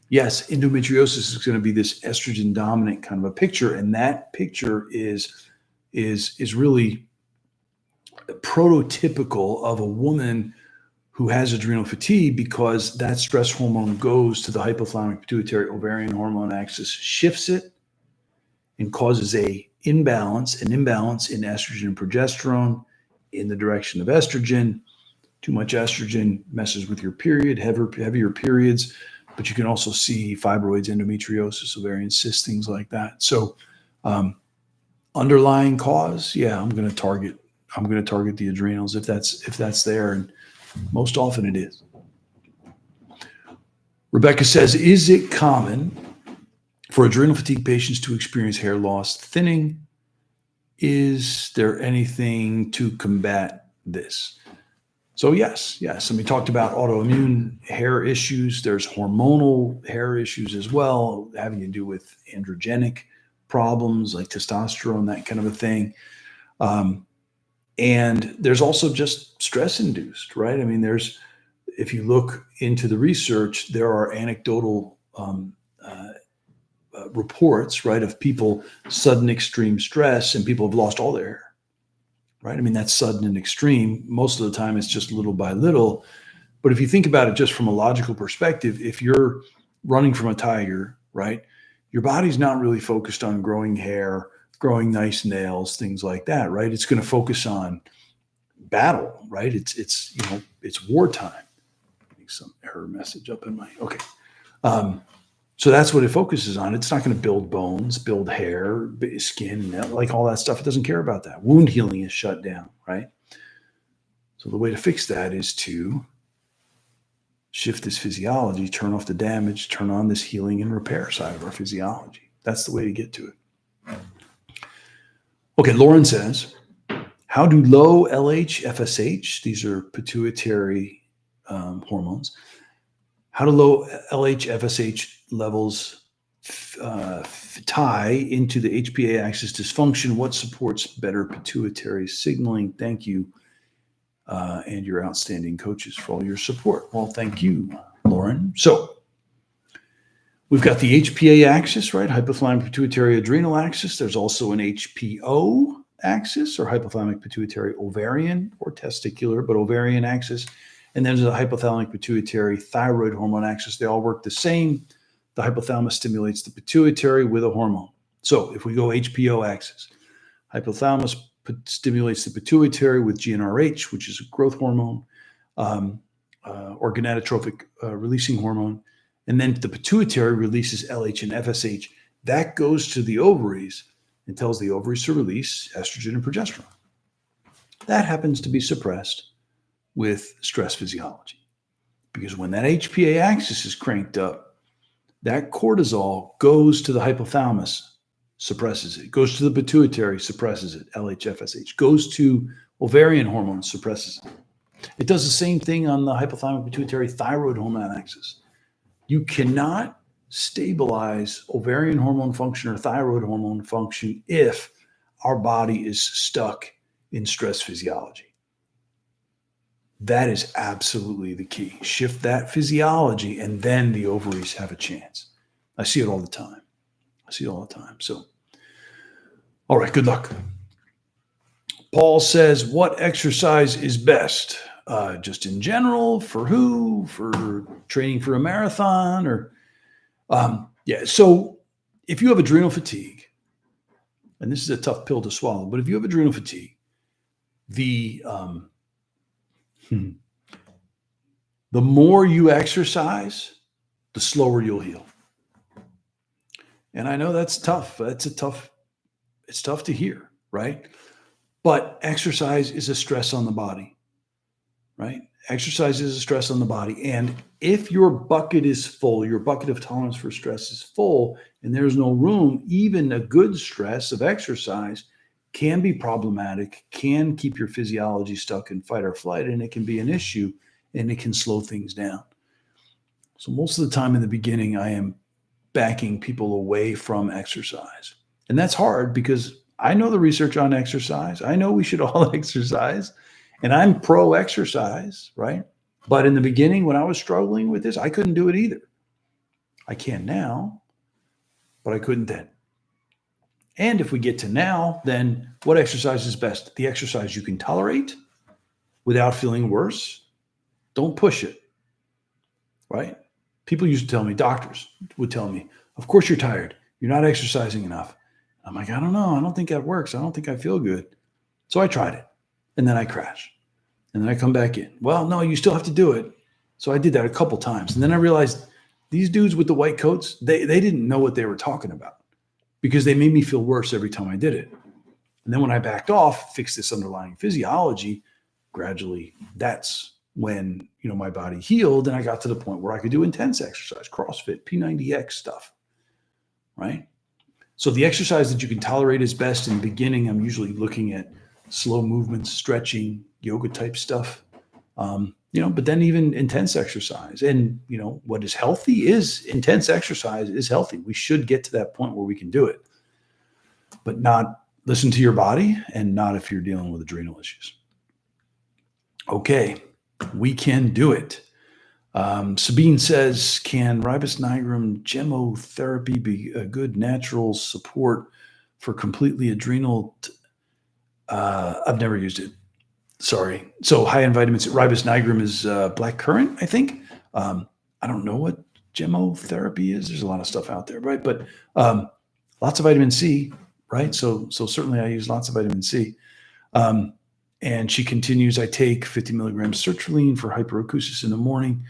Endometriosis is going to be this estrogen dominant kind of a picture, and that picture is really prototypical of a woman who has adrenal fatigue, because that stress hormone goes to the hypothalamic pituitary ovarian hormone axis, shifts it, and causes an imbalance in estrogen and progesterone in the direction of estrogen. Too much estrogen messes with your period, heavier periods, but you can also see fibroids, endometriosis, ovarian cysts, things like that. So underlying cause, I'm going to target the adrenals if that's there, and most often it is. Rebecca says, is it common for adrenal fatigue patients to experience hair loss, thinning? Is there anything to combat this? So yes. And we talked about autoimmune hair issues. There's hormonal hair issues as well, having to do with androgenic problems like testosterone, that kind of a thing. And there's also just stress induced, right? I mean, if you look into the research, there are anecdotal reports, right, of people, sudden extreme stress, and people have lost all their hair, right? I mean, that's sudden and extreme. Most of the time it's just little by little. But if you think about it just from a logical perspective, if you're running from a tiger, right, your body's not really focused on growing hair, growing nice nails, things like that, right? It's going to focus on battle, right? It's wartime. some error message up in my, okay. So that's what it focuses on. It's not going to build bones, build hair, skin, like all that stuff. It doesn't care about that. Wound healing is shut down, right? So the way to fix that is to shift this physiology, turn off the damage, turn on this healing and repair side of our physiology. That's the way to get to it. Okay, Lauren says, how do low LH, FSH, these are pituitary hormones, how do low LH, FSH levels tie into the HPA axis dysfunction? What supports better pituitary signaling? Thank you. And your outstanding coaches for all your support. Well, thank you, Lauren. So we've got the HPA axis, right? Hypothalamic pituitary adrenal axis. There's also an HPO axis, or hypothalamic pituitary ovarian or testicular, but ovarian axis. And then there's a hypothalamic pituitary thyroid hormone axis. They all work the same. The hypothalamus stimulates the pituitary with a hormone. So if we go HPO axis, hypothalamus stimulates the pituitary with GnRH, which is a growth hormone, or gonadotrophic releasing hormone. And then the pituitary releases LH and FSH. That goes to the ovaries and tells the ovaries to release estrogen and progesterone. That happens to be suppressed with stress physiology. Because when that HPA axis is cranked up, that cortisol goes to the hypothalamus, suppresses it. Goes to the pituitary, suppresses it. LH, FSH. Goes to ovarian hormone, suppresses it. It does the same thing on the hypothalamic pituitary thyroid hormone axis. You cannot stabilize ovarian hormone function or thyroid hormone function if our body is stuck in stress physiology. That is absolutely the key. Shift that physiology, and then the ovaries have a chance. I see it all the time. So, all right, good luck. Paul says, what exercise is best? Just in general, for who? For training for a marathon? Or so if you have adrenal fatigue, and this is a tough pill to swallow, but if you have adrenal fatigue, the more you exercise, the slower you'll heal. And I know that's tough. It's tough to hear, right? But exercise is a stress on the body, right? Exercise is a stress on the body. And if your bucket is full, your bucket of tolerance for stress is full, and there's no room, even a good stress of exercise can be problematic, can keep your physiology stuck in fight or flight, and it can be an issue, and it can slow things down. So most of the time in the beginning, I am backing people away from exercise. And that's hard because I know the research on exercise. I know we should all exercise, and I'm pro exercise, right? But in the beginning, when I was struggling with this, I couldn't do it either. I can now, but I couldn't then. And if we get to now, then what exercise is best? The exercise you can tolerate without feeling worse. Don't push it, right? People used to tell me, doctors would tell me, of course you're tired. You're not exercising enough. I'm like, I don't know. I don't think that works. I don't think I feel good. So I tried it, and then I crashed, and then I come back in. Well, no, you still have to do it. So I did that a couple times. And then I realized these dudes with the white coats, they didn't know what they were talking about because they made me feel worse every time I did it. And then when I backed off, fixed this underlying physiology, gradually that's when, my body healed, and I got to the point where I could do intense exercise, CrossFit, P90X stuff, right? So the exercise that you can tolerate is best. In the beginning, I'm usually looking at slow movements, stretching, yoga type stuff, but then even intense exercise. And, what is healthy is intense exercise is healthy. We should get to that point where we can do it, but not listen to your body and not if you're dealing with adrenal issues. Okay, we can do it. Sabine says, can ribos nigrum chemotherapy be a good natural support for completely adrenal? I've never used it. Sorry. So high in vitamins. Ribos nigrum is black currant, I think. I don't know what chemotherapy is. There's a lot of stuff out there, right? But lots of vitamin C, right? So certainly I use lots of vitamin C. And she continues, I take 50 milligrams sertraline for hyperacusis in the morning.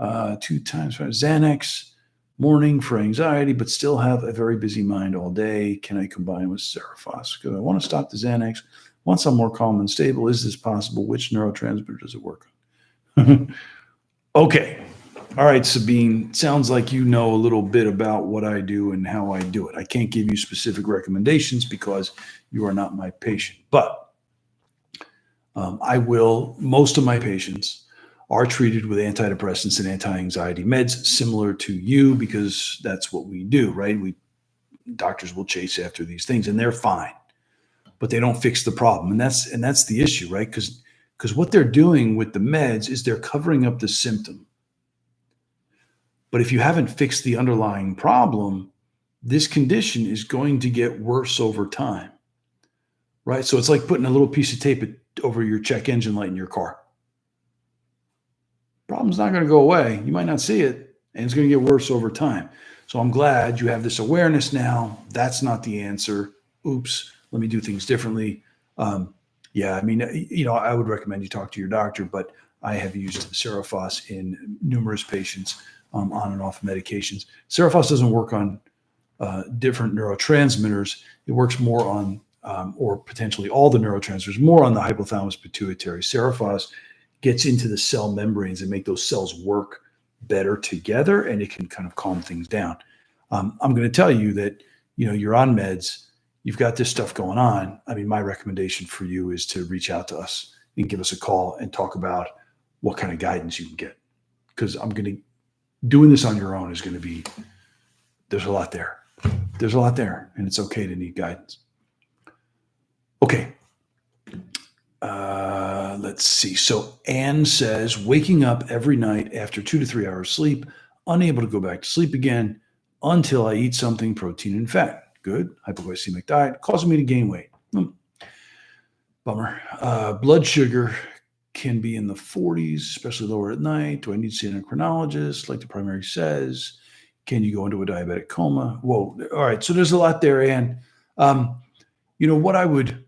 2 times Xanax morning for anxiety, but still have a very busy mind all day. Can I combine with Cerephos? Because I want to stop the Xanax. Once I'm more calm and stable, is this possible? Which neurotransmitter does it work on? Okay. All right, Sabine. Sounds like you know a little bit about what I do and how I do it. I can't give you specific recommendations because you are not my patient. But I will. Most of my patients are treated with antidepressants and anti-anxiety meds, similar to you, because that's what we do, right? Doctors will chase after these things, and they're fine, but they don't fix the problem, and that's the issue, right? Because what they're doing with the meds is they're covering up the symptom. But if you haven't fixed the underlying problem, this condition is going to get worse over time, right? So it's like putting a little piece of tape over your check engine light in your car. Problem's not going to go away. You might not see it, and it's going to get worse over time. So I'm glad you have this awareness now. That's not the answer. Oops, let me do things differently. Yeah, I mean, I would recommend you talk to your doctor, but I have used Cerephos in numerous patients on and off medications. Cerephos doesn't work on different neurotransmitters. It works more on, or potentially all the neurotransmitters, more on the hypothalamus pituitary. Cerephos gets into the cell membranes and make those cells work better together, and it can kind of calm things down. I'm going to tell you that, you're on meds, you've got this stuff going on. I mean, my recommendation for you is to reach out to us and give us a call and talk about what kind of guidance you can get. Because doing this on your own is going to be, there's a lot there. There's a lot there, and it's okay to need guidance. Okay. Let's see. So Anne says, waking up every night after 2 to 3 hours sleep, unable to go back to sleep again until I eat something protein and fat. Good. Hypoglycemic diet, causing me to gain weight. Bummer. Blood sugar can be in the 40s, especially lower at night. Do I need to see an endocrinologist like the primary says? Can you go into a diabetic coma? Whoa. All right. So there's a lot there, Anne. What I would...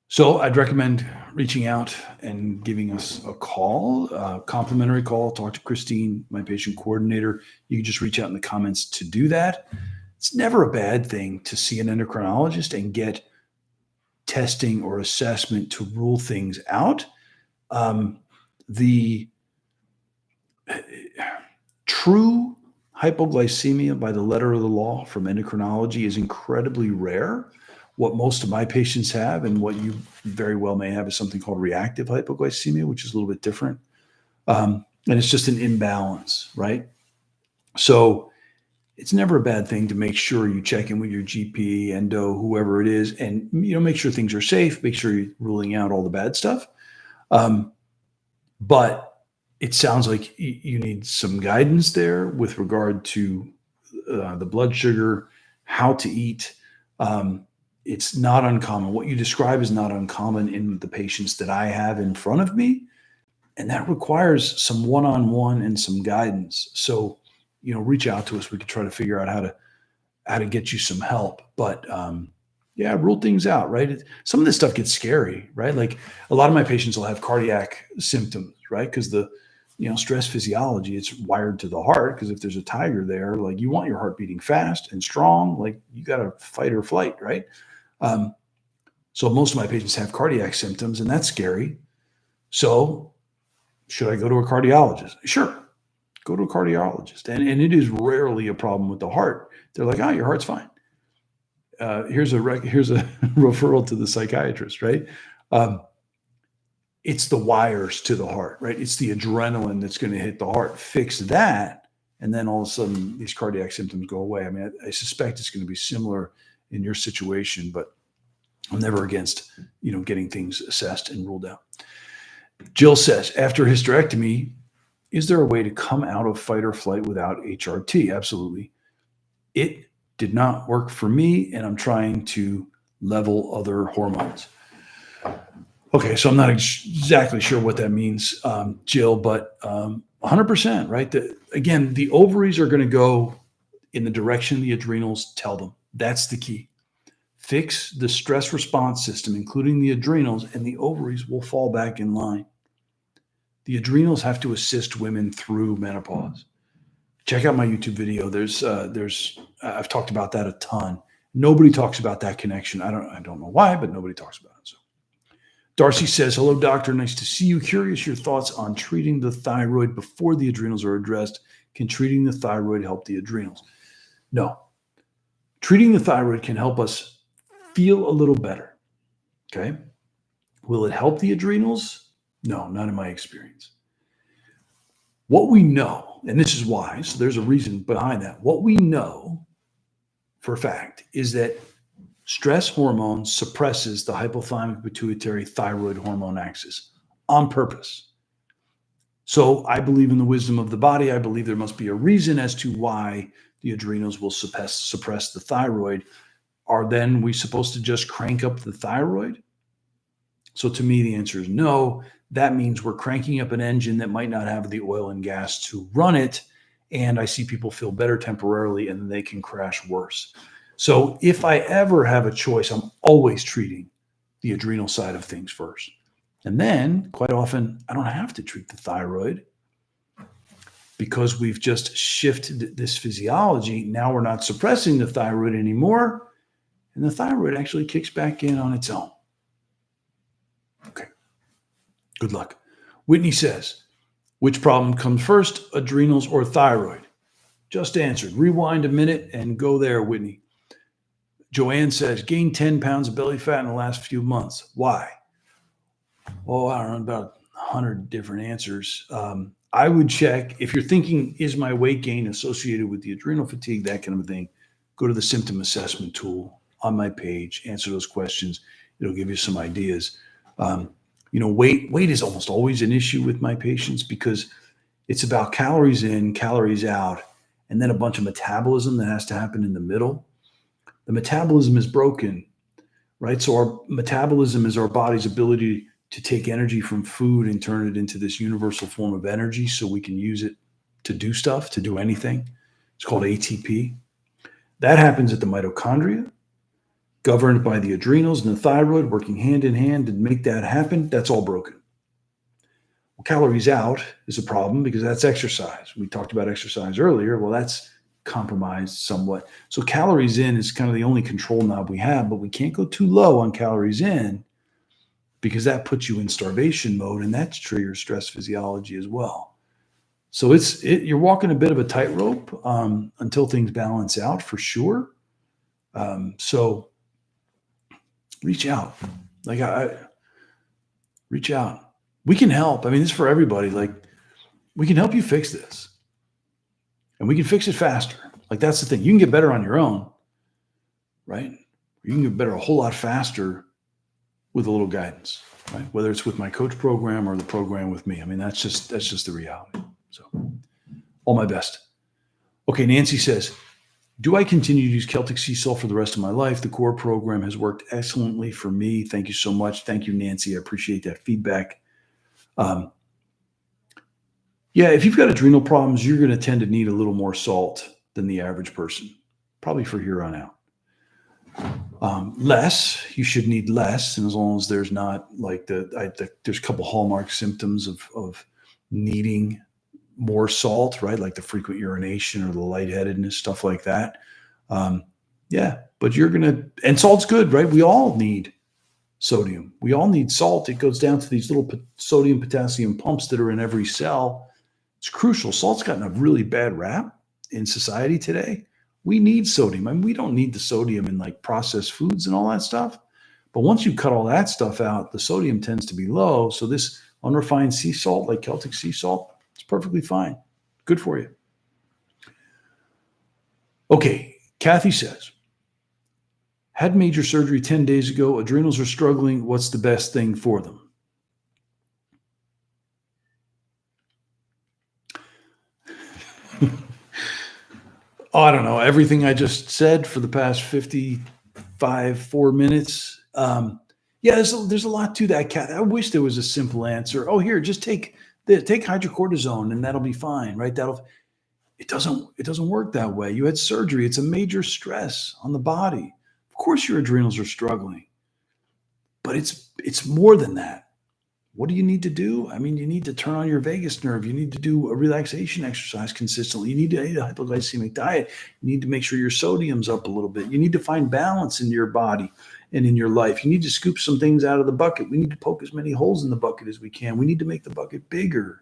So I'd recommend reaching out and giving us a call, complimentary call. Talk to Christine, my patient coordinator. You can just reach out in the comments to do that. It's never a bad thing to see an endocrinologist and get testing or assessment to rule things out. The true hypoglycemia by the letter of the law from endocrinology is incredibly rare. What most of my patients have, and what you very well may have, is something called reactive hypoglycemia, which is a little bit different. And it's just an imbalance, right? So it's never a bad thing to make sure you check in with your GP, endo, whoever it is, and make sure things are safe, make sure you're ruling out all the bad stuff. But it sounds like you need some guidance there with regard to the blood sugar, how to eat. It's not uncommon. What you describe is not uncommon in the patients that I have in front of me. And that requires some one-on-one and some guidance. So, reach out to us. We could try to figure out how to get you some help. But rule things out, right? Some of this stuff gets scary, right? Like a lot of my patients will have cardiac symptoms, right? Because the stress physiology, it's wired to the heart, because if there's a tiger there, like you want your heart beating fast and strong, like you got to fight or flight, right? So most of my patients have cardiac symptoms, and that's scary. So should I go to a cardiologist? Sure. Go to a cardiologist. And it is rarely a problem with the heart. They're like, your heart's fine. Here's a referral to the psychiatrist, right? It's the wires to the heart, right? It's the adrenaline that's going to hit the heart. Fix that, and then all of a sudden these cardiac symptoms go away. I mean, I suspect it's going to be similar in your situation, but I'm never against, getting things assessed and ruled out. Jill says, after hysterectomy, is there a way to come out of fight or flight without HRT? Absolutely. It did not work for me, and I'm trying to level other hormones. Okay, so I'm not exactly sure what that means, Jill, but 100%, right? Again, the ovaries are going to go in the direction the adrenals tell them. That's the key. Fix the stress response system, including the adrenals, and the ovaries will fall back in line. The adrenals have to assist women through menopause. Check out my YouTube video. I've talked about that a ton. Nobody talks about that connection. I don't know why, but nobody talks about it. So Darcy says, hello, doctor. Nice to see you. Curious your thoughts on treating the thyroid before the adrenals are addressed. Can treating the thyroid help the adrenals? No. Treating the thyroid can help us feel a little better. Okay. Will it help the adrenals? No, not in my experience. What we know, and this is why, so there's a reason behind that. What we know for a fact is that stress hormone suppresses the hypothalamic pituitary thyroid hormone axis on purpose. So I believe in the wisdom of the body. I believe there must be a reason as to why the adrenals will suppress the thyroid. Are then we supposed to just crank up the thyroid? So to me, the answer is no. That means we're cranking up an engine that might not have the oil and gas to run it. And I see people feel better temporarily and then they can crash worse. So if I ever have a choice, I'm always treating the adrenal side of things first. And then quite often I don't have to treat the thyroid because we've just shifted this physiology. Now we're not suppressing the thyroid anymore. And the thyroid actually kicks back in on its own. Okay. Good luck. Whitney says, which problem comes first, adrenals or thyroid? Just answered. Rewind a minute and go there, Whitney. Joanne says, gained 10 pounds of belly fat in the last few months. Why? Oh, I don't know, about 100 different answers. I would check, if you're thinking, is my weight gain associated with the adrenal fatigue, that kind of thing, go to the symptom assessment tool on my page, answer those questions. It'll give you some ideas. Weight is almost always an issue with my patients because it's about calories in, calories out, and then a bunch of metabolism that has to happen in the middle. The metabolism is broken, right? So our metabolism is our body's ability to take energy from food and turn it into this universal form of energy so we can use it to do stuff, to do anything. It's called ATP. That happens at the mitochondria, governed by the adrenals and the thyroid working hand in hand to make that happen. That's all broken. Well, calories out is a problem because that's exercise. We talked about exercise earlier. Well, that's compromised somewhat. So calories in is kind of the only control knob we have, but we can't go too low on calories in because that puts you in starvation mode and that triggers stress physiology as well. So you're walking a bit of a tightrope until things balance out for sure. So reach out. Reach out. We can help. I mean, this is for everybody. Like, we can help you fix this. And we can fix it faster. Like, that's the thing. You can get better on your own, right? You can get better a whole lot faster with a little guidance, right? Whether it's with my coach program or the program with me. I mean, that's just the reality. So, all my best. Okay, Nancy says, do I continue to use Celtic sea salt for the rest of my life? The core program has worked excellently for me. Thank you so much. Thank you, Nancy. I appreciate that feedback. Yeah, if you've got adrenal problems, you're going to tend to need a little more salt than the average person, probably for here on out. You should need less, and as long as there's not like there's a couple hallmark symptoms of needing more salt, right? Like the frequent urination or the lightheadedness, stuff like that. But and salt's good, right? We all need sodium. We all need salt. It goes down to these little sodium potassium pumps that are in every cell. It's crucial. Salt's gotten a really bad rap in society today. We need sodium. I mean, we don't need the sodium in like processed foods and all that stuff. But once you cut all that stuff out, the sodium tends to be low. So this unrefined sea salt, like Celtic sea salt, it's perfectly fine. Good for you. Okay, Kathy says, had major surgery 10 days ago. Adrenals are struggling. What's the best thing for them? I don't know. Everything I just said for the past 4 minutes. There's a lot to that, Kat. I wish there was a simple answer. Oh, here, just take hydrocortisone and that'll be fine, right? It doesn't work that way. You had surgery. It's a major stress on the body. Of course your adrenals are struggling, but it's more than that. What do you need to do? I mean, you need to turn on your vagus nerve. You need to do a relaxation exercise consistently. You need to eat a hypoglycemic diet. You need to make sure your sodium's up a little bit. You need to find balance in your body and in your life. You need to scoop some things out of the bucket. We need to poke as many holes in the bucket as we can. We need to make the bucket bigger.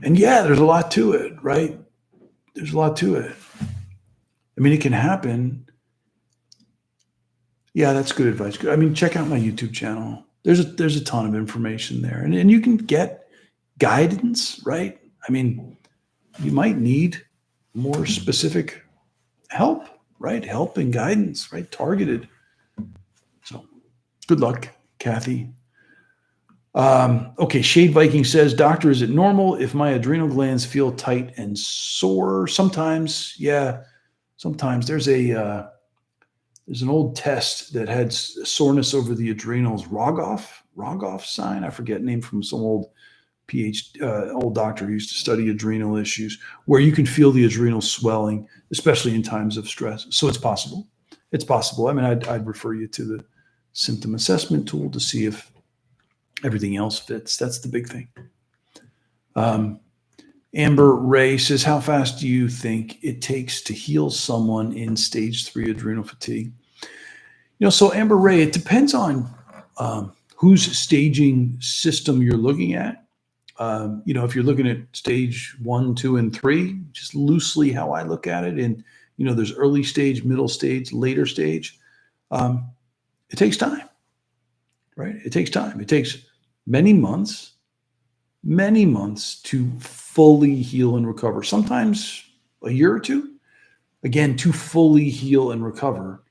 And yeah, there's a lot to it, right? There's a lot to it. I mean, it can happen. Yeah, that's good advice. I mean, check out my YouTube channel. There's a ton of information there. And you can get guidance, right? I mean, you might need more specific help, right? Help and guidance, right? Targeted. So good luck, Kathy. Okay, Shade Viking says, doctor, is it normal if my adrenal glands feel tight and sore? Sometimes, yeah. Sometimes there's an old test that had soreness over the adrenals, Rogoff sign. I forget, name from some old old doctor who used to study adrenal issues, where you can feel the adrenal swelling, especially in times of stress. So it's possible. It's possible. I mean, I'd refer you to the symptom assessment tool to see if everything else fits. That's the big thing. Amber Ray says, how fast do you think it takes to heal someone in stage 3 adrenal fatigue? So Amber Ray, it depends on whose staging system you're looking at. If you're looking at stage 1, 2, and 3, just loosely how I look at it, and there's early stage, middle stage, later stage. It takes time, right? It takes time. It takes many months to fully heal and recover. Sometimes a year or two, again, to fully heal and recover,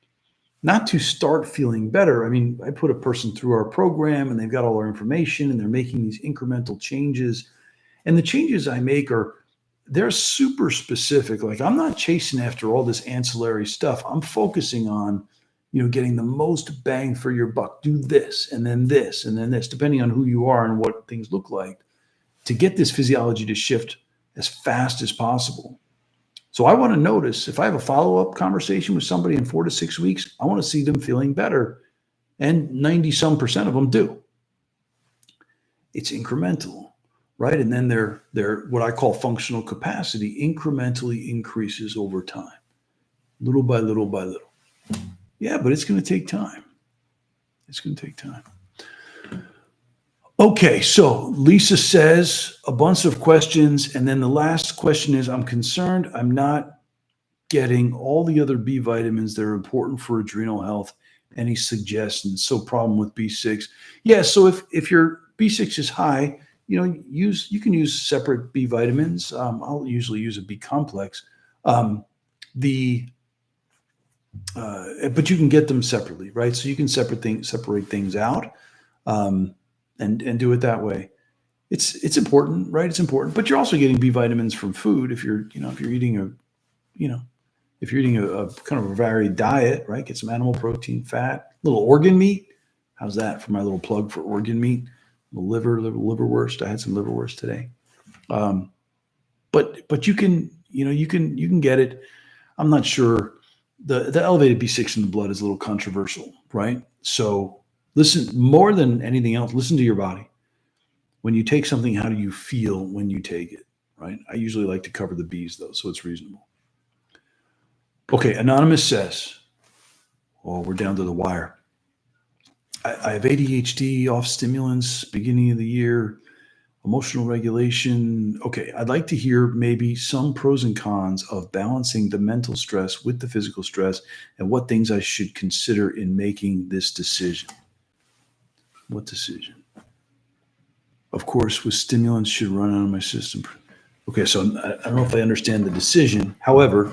not to start feeling better. I mean, I put a person through our program and they've got all our information and they're making these incremental changes. And the changes I make they're super specific. Like, I'm not chasing after all this ancillary stuff. I'm focusing on, getting the most bang for your buck. Do this, and then this, and then this, depending on who you are and what things look like, to get this physiology to shift as fast as possible. So I want to notice, if I have a follow-up conversation with somebody in 4 to 6 weeks, I want to see them feeling better. And 90-some% of them do. It's incremental, right? And then their what I call functional capacity incrementally increases over time, little by little by little. Yeah, but it's going to take time. It's going to take time. Okay, so Lisa says a bunch of questions, and then the last question is, I'm concerned I'm not getting all the other B vitamins that are important for adrenal health. Any suggestions? So problem with B6. Yeah, so if your B6 is high, you can use separate B vitamins. I'll usually use a B complex. But you can get them separately, right? So you can separate things out. And do it that way. It's important, right? It's important, but you're also getting B vitamins from food if you're eating a kind of a varied diet, right? Get some animal protein, fat, little organ meat. How's that for my little plug for organ meat? Liverwurst. I had some liverwurst today. But you can get it. I'm not sure. The elevated B6 in the blood is a little controversial, right? So listen, more than anything else, listen to your body. When you take something, how do you feel when you take it, right? I usually like to cover the B's, though, so it's reasonable. Okay, Anonymous says, we're down to the wire. I have ADHD, off stimulants, beginning of the year, emotional regulation. Okay, I'd like to hear maybe some pros and cons of balancing the mental stress with the physical stress and what things I should consider in making this decision. What decision? Of course, with stimulants should run out of my system. Okay, so I don't know if I understand the decision. However,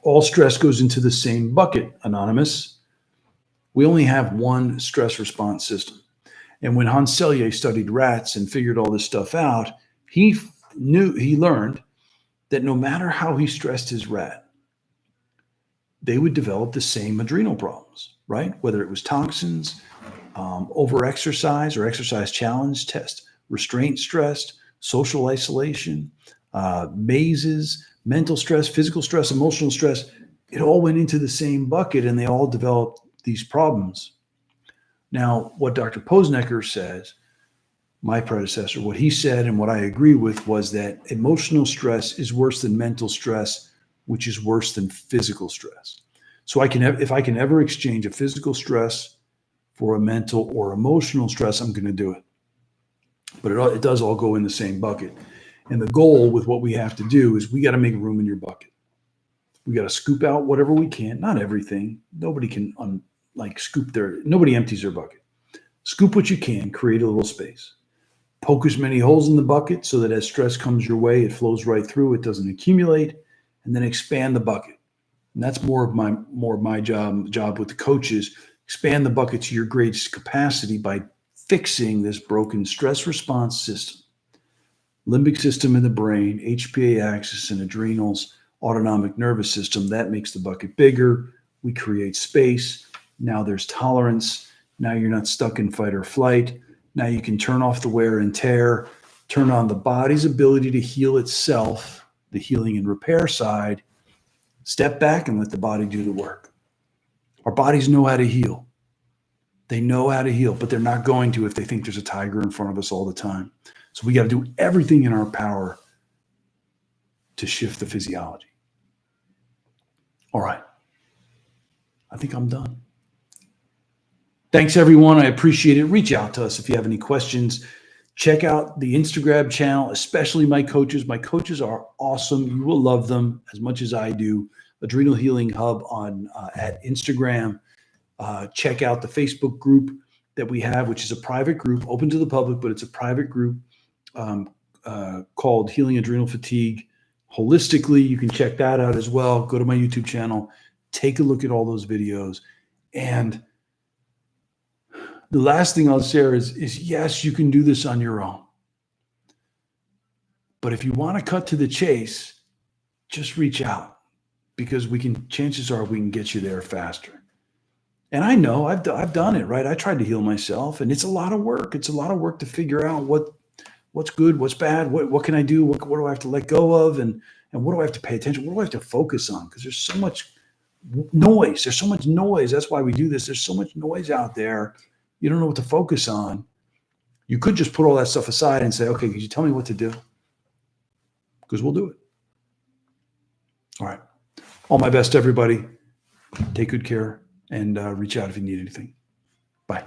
all stress goes into the same bucket, Anonymous. We only have one stress response system. And when Hans Selye studied rats and figured all this stuff out, he learned that no matter how he stressed his rat, they would develop the same adrenal problems, right? Whether it was toxins, over-exercise or exercise challenge test, restraint stress, social isolation, mazes, mental stress, physical stress, emotional stress. It all went into the same bucket and they all developed these problems. Now, what Dr. Posnecker says, my predecessor, what he said and what I agree with was that emotional stress is worse than mental stress, which is worse than physical stress. So if I can ever exchange a physical stress for a mental or emotional stress, I'm going to do it. But it does all go in the same bucket. And the goal with what we have to do is we got to make room in your bucket. We got to scoop out whatever we can, not everything. Nobody can nobody empties their bucket. Scoop what you can, create a little space. Poke as many holes in the bucket so that as stress comes your way, it flows right through, it doesn't accumulate, and then expand the bucket. And that's more of my job with the coaches. Expand the bucket to your greatest capacity by fixing this broken stress response system. Limbic system in the brain, HPA axis and adrenals, autonomic nervous system, that makes the bucket bigger. We create space. Now there's tolerance. Now you're not stuck in fight or flight. Now you can turn off the wear and tear, turn on the body's ability to heal itself, the healing and repair side. Step back and let the body do the work. Our bodies know how to heal. They know how to heal, but they're not going to if they think there's a tiger in front of us all the time. So we got to do everything in our power to shift the physiology. All right. I think I'm done. Thanks, everyone. I appreciate it. Reach out to us if you have any questions. Check out the Instagram channel, especially my coaches. My coaches are awesome. You will love them as much as I do. Adrenal Healing Hub at Instagram. Check out the Facebook group that we have, which is a private group, open to the public, but it's a private group called Healing Adrenal Fatigue Holistically. You can check that out as well. Go to my YouTube channel. Take a look at all those videos. And the last thing I'll share is yes, you can do this on your own. But if you want to cut to the chase, just reach out because chances are we can get you there faster. And I know I've done it, right? I tried to heal myself and it's a lot of work. It's a lot of work to figure out what's good, what's bad, what can I do? What do I have to let go of? And what do I have to pay attention? What do I have to focus on? Because there's so much noise. There's so much noise. That's why we do this. There's so much noise out there. You don't know what to focus on. You could just put all that stuff aside and say, okay, could you tell me what to do? Because we'll do it. All right. All my best, everybody. Take good care and reach out if you need anything. Bye.